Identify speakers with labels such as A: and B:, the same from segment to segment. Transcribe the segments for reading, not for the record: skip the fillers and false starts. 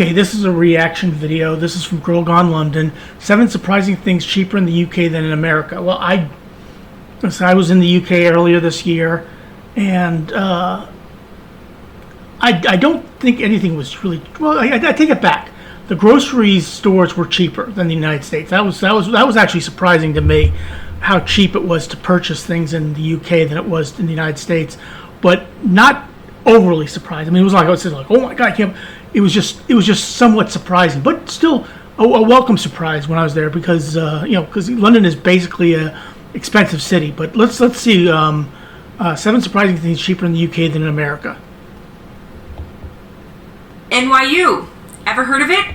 A: Okay, this is a reaction video. This is from Girl Gone London. 7 surprising things cheaper in the UK than in America. Well, I was in the UK earlier this year, and I don't think anything was really well. I take it back. The grocery stores were cheaper than the United States. That was actually surprising to me, how cheap it was to purchase things in the UK than it was in the United States, but not overly surprised. I mean, it was like I was like, oh my god, I can't. It was just somewhat surprising, but still a welcome surprise when I was there because because London is basically a expensive city. But let's see 7 surprising things cheaper in the UK than in America.
B: NYU, ever heard of it?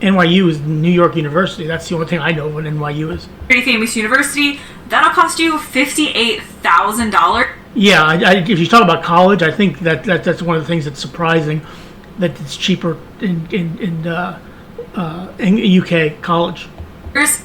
A: NYU is New York University. That's the only thing I know what NYU is.
B: Pretty famous university. That'll cost you $58,000.
A: Yeah, if you talk about college, I think that's one of the things that's surprising, that it's cheaper in UK college.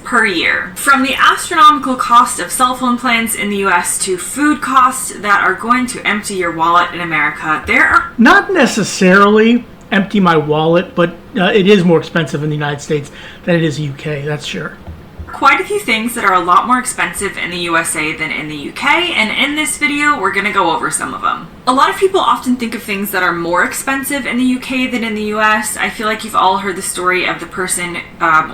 B: Per year. From the astronomical cost of cell phone plans in the US to food costs that are going to empty your wallet in America, there are...
A: Not necessarily empty my wallet, but it is more expensive in the United States than it is UK, that's sure.
B: Quite a few things that are a lot more expensive in the USA than in the UK, and in this video we're going to go over some of them. A lot of people often think of things that are more expensive in the UK than in the US. I feel like you've all heard the story of the person,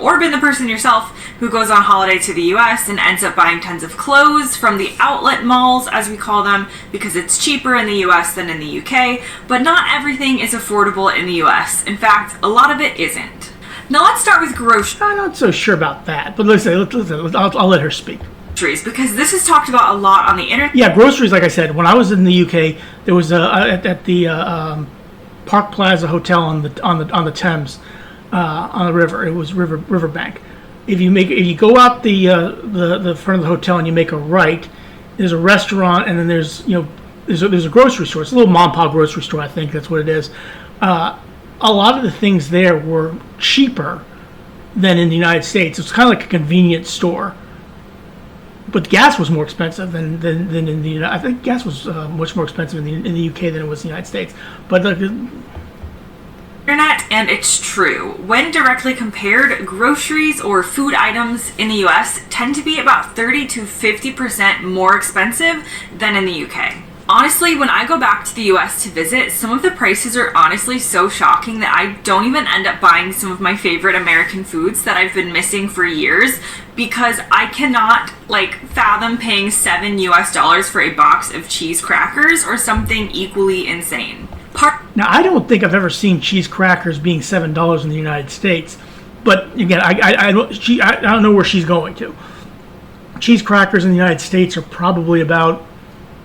B: or been the person yourself, who goes on holiday to the US and ends up buying tons of clothes from the outlet malls, as we call them, because it's cheaper in the US than in the UK, but not everything is affordable in the US. In fact, a lot of it isn't. Now let's start with groceries.
A: I'm not so sure about that, but I'll let her speak.
B: Because this is talked about a lot on the internet.
A: Yeah, groceries, like I said, when I was in the UK, there was at the Park Plaza Hotel on the Thames, on the river. It was riverbank. If you go out the front of the hotel and you make a right, there's a restaurant, and then there's a grocery store. It's a little mom and pop grocery store, I think that's what it is. A lot of the things there were cheaper than in the United States. It's kind of like a convenience store. But gas was more expensive than in the United. I think gas was much more expensive in the UK than it was in the United States. But
B: internet, and it's true. When directly compared, groceries or food items in the US tend to be about 30 to 50% more expensive than in the UK. Honestly, when I go back to the US to visit, some of the prices are honestly so shocking that I don't even end up buying some of my favorite American foods that I've been missing for years, because I cannot fathom paying $7 for a box of cheese crackers or something equally insane.
A: Now, I don't think I've ever seen cheese crackers being $7 in the United States, but again, I don't know where she's going to. Cheese crackers in the United States are probably about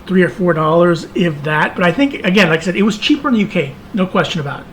A: $3 or $4, if that. But I think, again, like I said, it was cheaper in the UK, no question about it.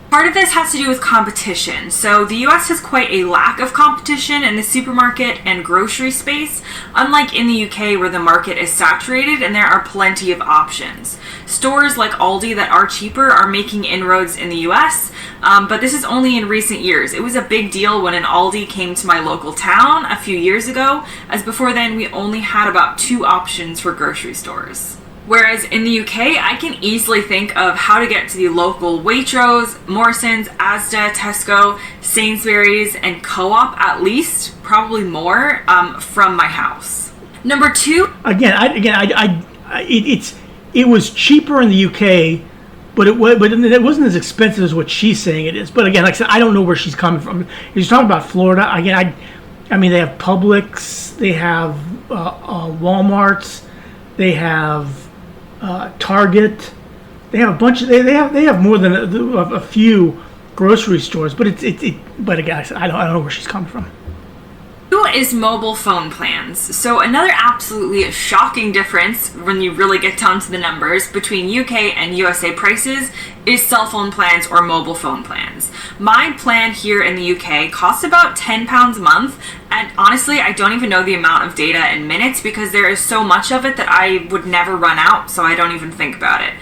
B: Part of this has to do with competition. So the US has quite a lack of competition in the supermarket and grocery space, unlike in the UK where the market is saturated and there are plenty of options. Stores like Aldi that are cheaper are making inroads in the US, but this is only in recent years. It was a big deal when an Aldi came to my local town a few years ago, as before then we only had about 2 options for grocery stores. Whereas in the UK, I can easily think of how to get to the local Waitrose, Morrisons, Asda, Tesco, Sainsbury's, and Co-op, at least, probably more, from my house. Number 2.
A: It was cheaper in the UK, but it wasn't as expensive as what she's saying it is. But again, like I said, I don't know where she's coming from. If she's talking about Florida, again, I mean, they have Publix, they have Walmarts, they have Target. They have a bunch of they have more than a few grocery stores, but but again, I don't know where she's coming from.
B: 2 is mobile phone plans. So another absolutely shocking difference when you really get down to the numbers between UK and USA prices is cell phone plans or mobile phone plans. My plan here in the UK costs about £10 a month, and honestly I don't even know the amount of data in minutes because there is so much of it that I would never run out, so I don't even think about it.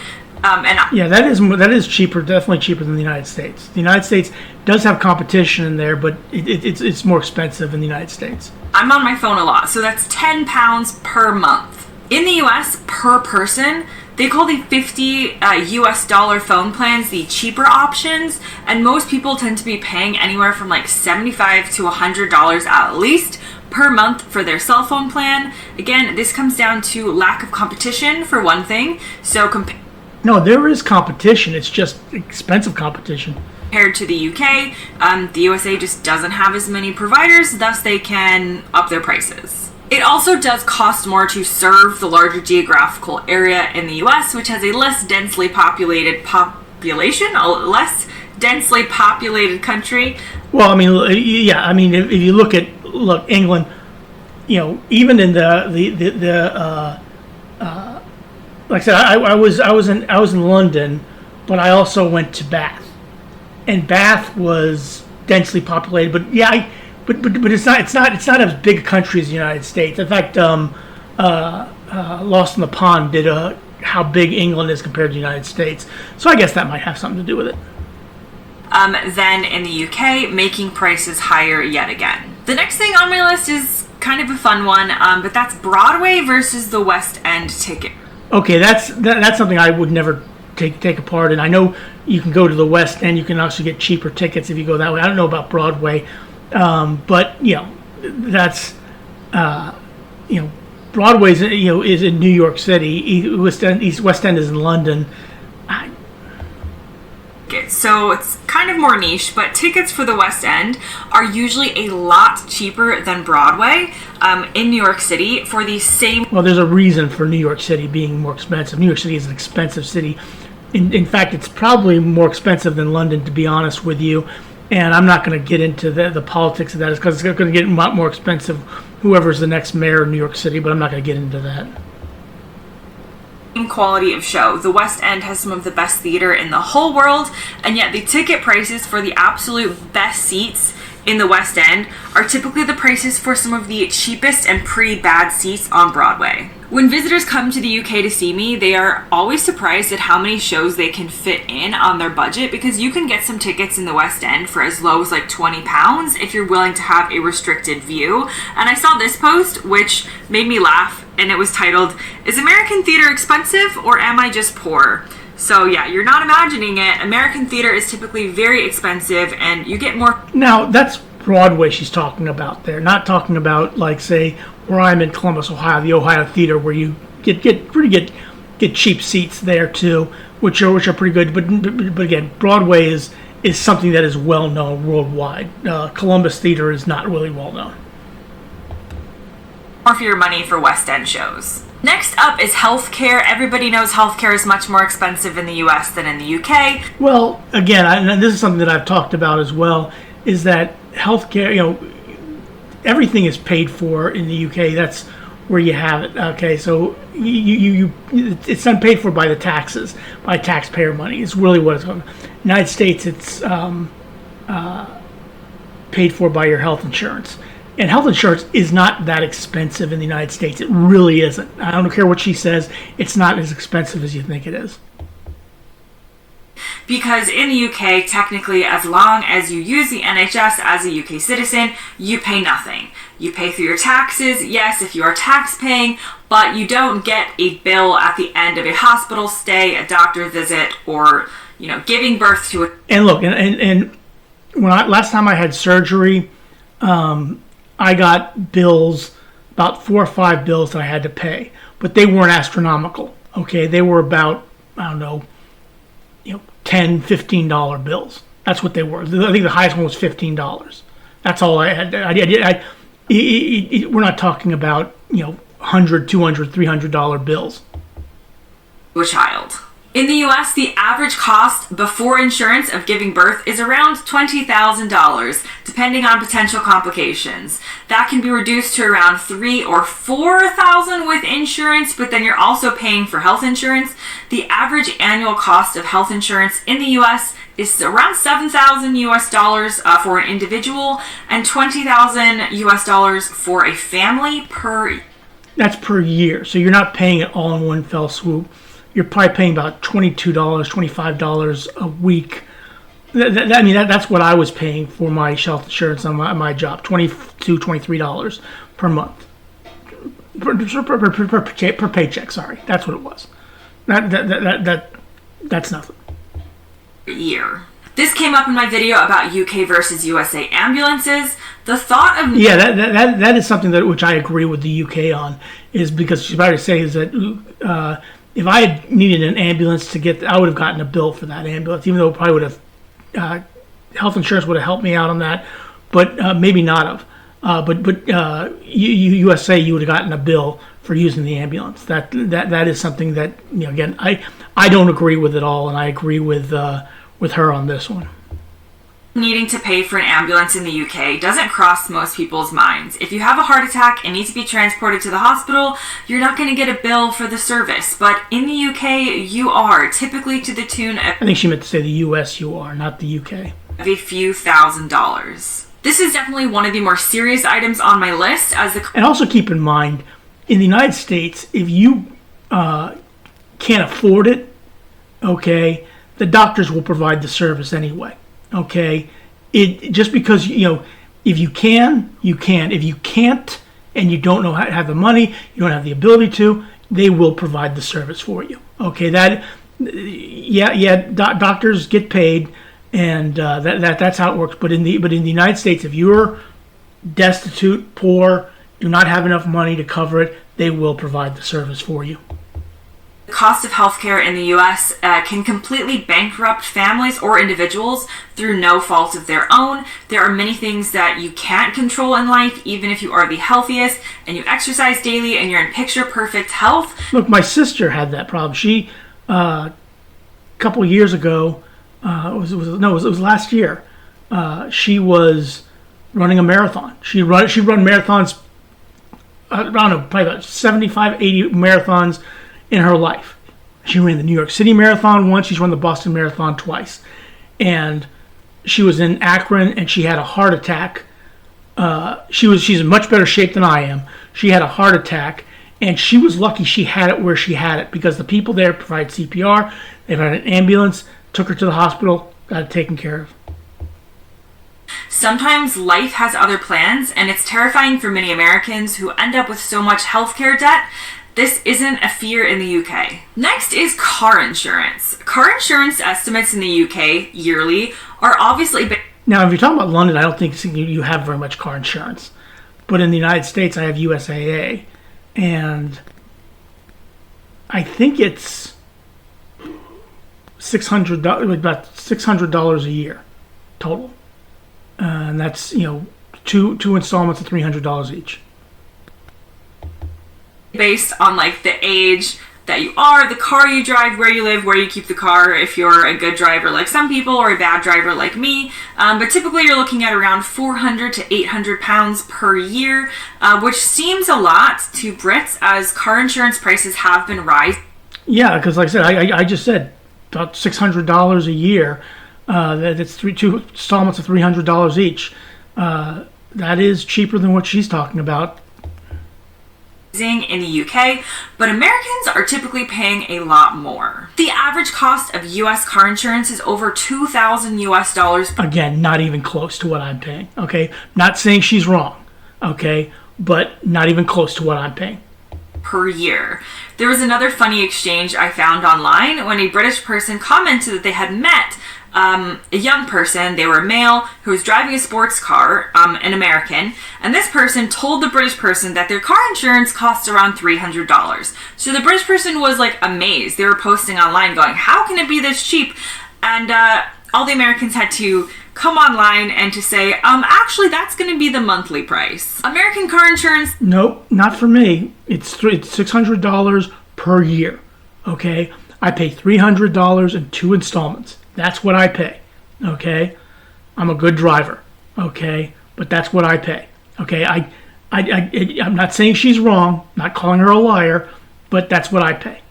A: Yeah, that is cheaper, definitely cheaper than the United States. The United States does have competition in there, but it's more expensive in the United States.
B: I'm on my phone a lot, so that's £10 per month. In the US, per person, They call the 50 US dollar phone plans the cheaper options, and most people tend to be paying anywhere from like $75 to $100 at least per month for their cell phone plan. Again, this comes down to lack of competition for one thing. So
A: No, there is competition. It's just expensive competition.
B: compared to the UK, the USA just doesn't have as many providers, thus they can up their prices. It also does cost more to serve the larger geographical area in the US, which has a less densely populated population, a less densely populated country.
A: Well, I mean, yeah, I mean, if you look England, you know, even in like I said, I was in London, but I also went to Bath, and Bath was densely populated. But yeah, but it's not as big a country as the United States. In fact, Lost in the Pond did how big England is compared to the United States. So I guess that might have something to do with it.
B: Then in the UK, making prices higher yet again. The next thing on my list is kind of a fun one, but that's Broadway versus the West End ticket.
A: Okay, that's something I would never take apart. And I know you can go to the West End. You can also get cheaper tickets if you go that way. I don't know about Broadway, but you know, that's you know, Broadway's is in New York City. West End is in London.
B: So it's kind of more niche, but tickets for the West End are usually a lot cheaper than Broadway in New York City for the same.
A: Well, there's a reason for New York City being more expensive. New York City is an expensive city. In fact, it's probably more expensive than London, to be honest with you. And I'm not going to get into the politics of that, because it's going to get a lot more expensive, whoever's the next mayor of New York City, but I'm not going to get into that.
B: Quality of show. The West End has some of the best theater in the whole world, and yet the ticket prices for the absolute best seats in the West End are typically the prices for some of the cheapest and pretty bad seats on Broadway. When visitors come to the UK to see me, they are always surprised at how many shows they can fit in on their budget, because you can get some tickets in the West End for as low as like £20 if you're willing to have a restricted view. And I saw this post, which made me laugh, and it was titled, "Is American theater expensive, or am I just poor?" So yeah, you're not imagining it. American theater is typically very expensive, and you get more.
A: Now, that's Broadway she's talking about there, not talking about, like, say, where I'm in Columbus, Ohio, the Ohio Theater, where you get cheap seats there too, which are pretty good. But again, Broadway is something that is well known worldwide. Columbus Theater is not really well known.
B: More for your money for West End shows. Next up is healthcare. Everybody knows healthcare is much more expensive in the US than in the UK.
A: Well, again, and this is something that I've talked about as well, is that healthcare, everything is paid for in the UK. That's where you have it. Okay, so it's unpaid for by the taxes, by taxpayer money. It's really what it's called. United States, it's paid for by your health insurance. And health insurance is not that expensive in the United States. It really isn't. I don't care what she says. It's not as expensive as you think it is.
B: Because in the UK, technically, as long as you use the NHS as a UK citizen, you pay nothing. You pay through your taxes, yes, if you are tax paying, but you don't get a bill at the end of a hospital stay, a doctor visit, or, giving birth to a...
A: And look, and when last time I had surgery, I got bills, about 4 or 5 bills that I had to pay, but they weren't astronomical. Okay, they were about, I don't know, $10, $15 bills. That's what they were. I think the highest one was $15. That's all I had. We're not talking about $100, $200, $300 bills.
B: A child. In the US, the average cost before insurance of giving birth is around $20,000, depending on potential complications. That can be reduced to around $3,000 or $4,000 with insurance, but then you're also paying for health insurance. The average annual cost of health insurance in the US is around $7,000 US for an individual, and $20,000 US for a family per.
A: That's per year, so you're not paying it all in one fell swoop. You're probably paying about $22, $25 a week. That's what I was paying for my health insurance on my job, $22, $23 per month. Per paycheck, sorry. That's what it was. That's nothing.
B: Year. This came up in my video about UK versus USA ambulances. The thought of
A: that is something that which I agree with the UK on, is because she's about to say is that if I had needed an ambulance to get, I would have gotten a bill for that ambulance, even though it probably would have health insurance would have helped me out on that, but maybe not have. But USA, you would have gotten a bill for using the ambulance. That is something that, again, I don't agree with at all, and I agree with her on this one.
B: Needing to pay for an ambulance in the UK doesn't cross most people's minds. If you have a heart attack and need to be transported to the hospital, you're not going to get a bill for the service. But in the UK, you are, typically to the tune of...
A: I think she meant to say the US you are, not the UK.
B: ...of a few $1,000s. This is definitely one of the more serious items on my list as the...
A: And also keep in mind, in the United States, if you can't afford it, okay, the doctors will provide the service anyway. Okay, it just because if you can, you can. If you can't, and you don't know how to have the money, you don't have the ability to, they will provide the service for you. Okay, doctors get paid, and that's how it works. But in the United States, if you're destitute, poor, do not have enough money to cover it, they will provide the service for you.
B: The cost of healthcare in the U.S. Can completely bankrupt families or individuals through no fault of their own. There are many things that you can't control in life, even if you are the healthiest and you exercise daily and you're in picture-perfect health.
A: Look, my sister had that problem. She, a couple of years ago, it was last year, she was running a marathon. She'd run marathons, I don't know, probably about 75, 80 marathons in her life. She ran the New York City Marathon once. She's run the Boston Marathon twice. And she was in Akron, and she had a heart attack. She's in much better shape than I am. She had a heart attack, and she was lucky she had it where she had it, because the people there provide CPR. They've had an ambulance, took her to the hospital, got it taken care of.
B: Sometimes life has other plans, and it's terrifying for many Americans who end up with so much healthcare debt. This isn't a fear in the UK. Next is car insurance. Car insurance estimates in the UK yearly are obviously...
A: Now, if you're talking about London, I don't think you have very much car insurance. But in the United States, I have USAA. And I think it's about $600 a year total. And that's, two installments of $300 each.
B: Based on the age that you are, the car you drive, where you live, where you keep the car, if you're a good driver like some people or a bad driver like me. But typically you're looking at around 400 to 800 pounds per year, which seems a lot to Brits as car insurance prices have been rising.
A: Yeah, because like I said, I just said about $600 a year. That's two installments of $300 each. That is cheaper than what she's talking about
B: in the UK, but Americans are typically paying a lot more. The average cost of US car insurance is over $2,000 US.
A: Again, not even close to what I'm paying. Okay, not saying she's wrong. Okay, but not even close to what I'm paying
B: per year. There was another funny exchange I found online when a British person commented that they had met a young person, they were a male, who was driving a sports car, an American, and this person told the British person that their car insurance costs around $300. So the British person was amazed. They were posting online going, how can it be this cheap? And all the Americans had to come online and to say, actually that's going to be the monthly price. American car insurance...
A: Nope, not for me. It's $600 per year, okay? I pay $300 in 2 installments. That's what I pay, okay? I'm a good driver, okay? But that's what I pay, okay? I'm not saying she's wrong, not calling her a liar, but that's what I pay.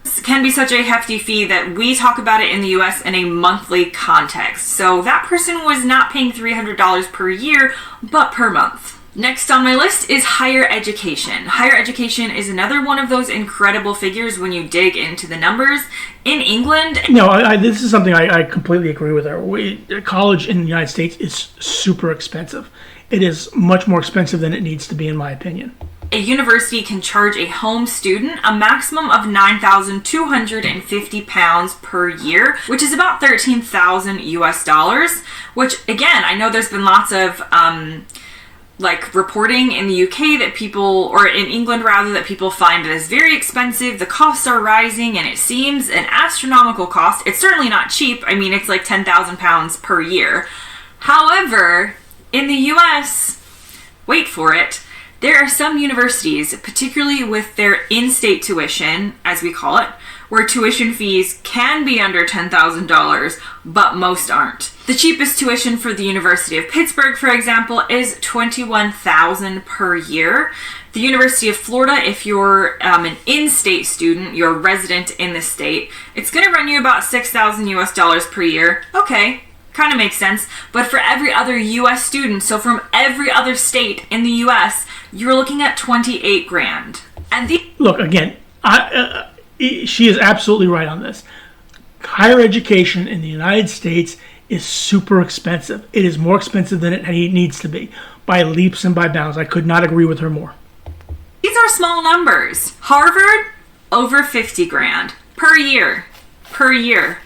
B: This can be such a hefty fee that we talk about it in the US in a monthly context. So that person was not paying $300 per year, but per month. Next on my list is higher education. Higher education is another one of those incredible figures when you dig into the numbers. In England...
A: No, this is something I completely agree with her. College in the United States is super expensive. It is much more expensive than it needs to be, in my opinion.
B: A university can charge a home student a maximum of £9,250 per year, which is about 13,000 US dollars, which again, I know there's been lots of reporting in the UK that people, or in England rather, that people find it as very expensive. The costs are rising and it seems an astronomical cost. It's certainly not cheap. I mean, it's like £10,000 per year. However, in the US, wait for it, there are some universities, particularly with their in-state tuition, as we call it, where tuition fees can be under $10,000, but most aren't. The cheapest tuition for the University of Pittsburgh, for example, is $21,000 per year. The University of Florida, if you're an in-state student, you're a resident in the state, it's going to run you about $6,000 US dollars per year. Okay, kind of makes sense. But for every other US student, so from every other state in the US, you're looking at 28 grand. And
A: look, again, she is absolutely right on this. Higher education in the United States is super expensive. It is more expensive than it needs to be by leaps and by bounds. I could not agree with her more.
B: These are small numbers. Harvard, over 50 grand per year.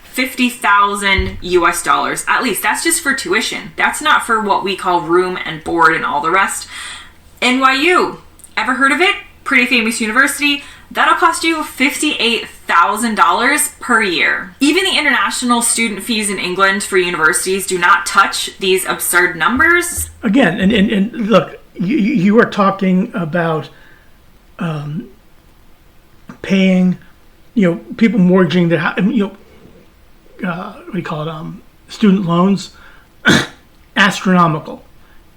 B: 50,000 US dollars. At least that's just for tuition. That's not for what we call room and board and all the rest. NYU, ever heard of it? Pretty famous university. That'll cost you $58,000 per year. Even the international student fees in England for universities do not touch these absurd numbers.
A: Again, and look, you are talking about paying, people mortgaging their, what do you call it, student loans, astronomical.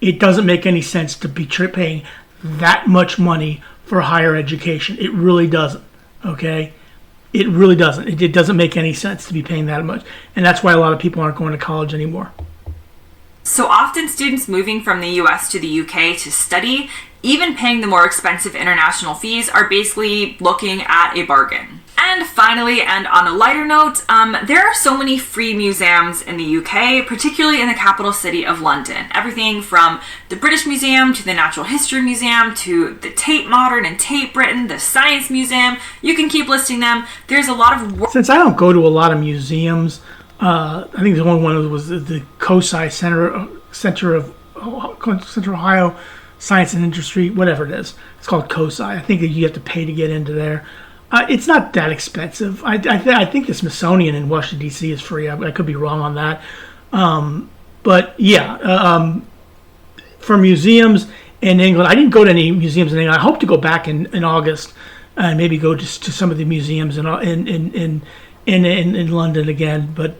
A: It doesn't make any sense to be paying that much money for higher education. It really doesn't, okay? It really doesn't. It doesn't make any sense to be paying that much. And that's why a lot of people aren't going to college anymore.
B: So often students moving from the US to the UK to study, even paying the more expensive international fees, are basically looking at a bargain. And finally, and on a lighter note, there are so many free museums in the UK, particularly in the capital city of London. Everything from the British Museum to the Natural History Museum to the Tate Modern and Tate Britain, the Science Museum. You can keep listing them. There's a lot of...
A: Since I don't go to a lot of museums, I think the only one was the COSI Central Ohio Science and Industry, whatever it is. It's called COSI. I think that you have to pay to get into there. It's not that expensive. I think the Smithsonian in Washington, D.C. is free. I could be wrong on that. But yeah, for museums in England, I didn't go to any museums in England. I hope to go back in August and maybe go to some of the museums in London again. But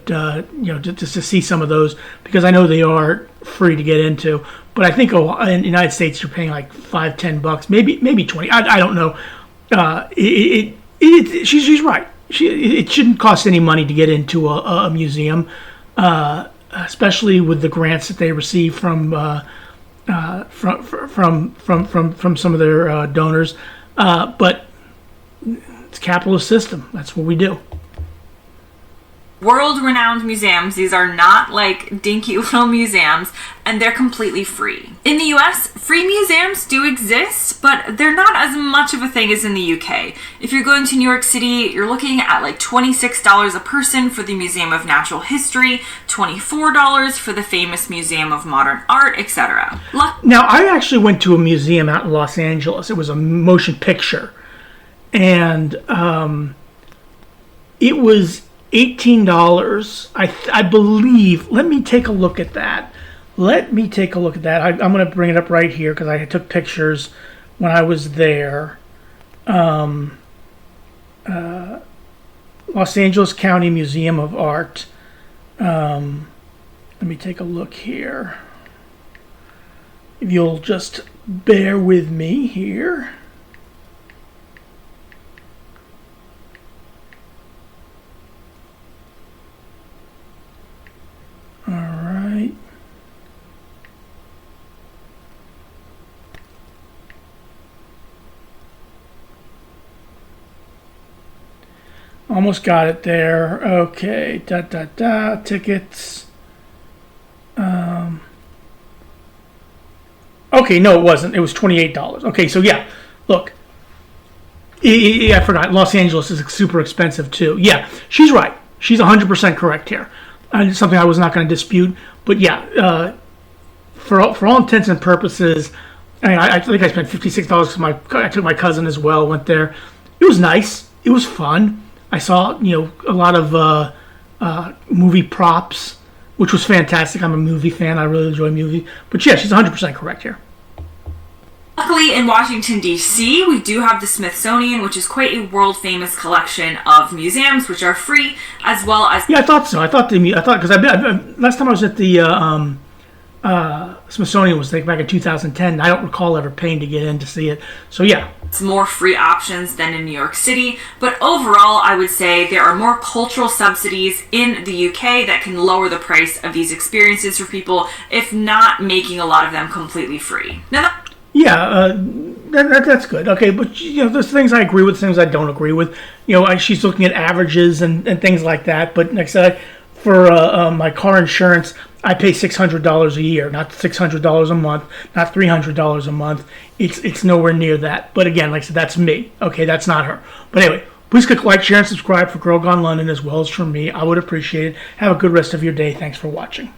A: just to see some of those, because I know they are free to get into. But I think in the United States you're paying like $5-10, maybe 20. I don't know. She's right. It shouldn't cost any money to get into a museum, especially with the grants that they receive from some of their donors. But it's a capitalist system. That's what we do.
B: World-renowned museums. These are not like dinky little museums, and they're completely free. In the US, free museums do exist, but they're not as much of a thing as in the UK. If you're going to New York City, you're looking at like $26 a person for the Museum of Natural History, $24 for the famous Museum of Modern Art, etc.
A: Now, I actually went to a museum out in Los Angeles. It was a motion picture, and it was $18, I believe. Let me take a look at that. I'm going to bring it up right here because I took pictures when I was there. Los Angeles County Museum of Art. Let me take a look here. If you'll just bear with me here. All right. Almost got it there. Okay. Tickets. Okay. Okay, no, it wasn't. It was $28. Okay, so yeah, look, I forgot. Los Angeles is super expensive too. Yeah, she's right. She's 100% correct here. It's something I was not going to dispute. But yeah, for all intents and purposes, I think I spent $56 because I took my cousin as well. Went there. It was nice. It was fun. I saw a lot of movie props, which was fantastic. I'm a movie fan. I really enjoy movies. But yeah, she's 100% correct here.
B: Luckily, in Washington, D.C., we do have the Smithsonian, which is quite a world-famous collection of museums, which are free, as well as...
A: Yeah, I thought so. Because last time I was at the Smithsonian was back in 2010. I don't recall ever paying to get in to see it. So yeah.
B: It's more free options than in New York City, but overall, I would say there are more cultural subsidies in the UK that can lower the price of these experiences for people, if not making a lot of them completely free. Now,
A: that's good. Okay, but there's things I agree with, things I don't agree with. She's looking at averages and things like that. But like I said, for my car insurance, I pay $600 a year, not $600 a month, not $300 a month. It's nowhere near that. But again, like I said, that's me. Okay, that's not her. But anyway, please click like, share, and subscribe for Girl Gone London as well as for me. I would appreciate it. Have a good rest of your day. Thanks for watching.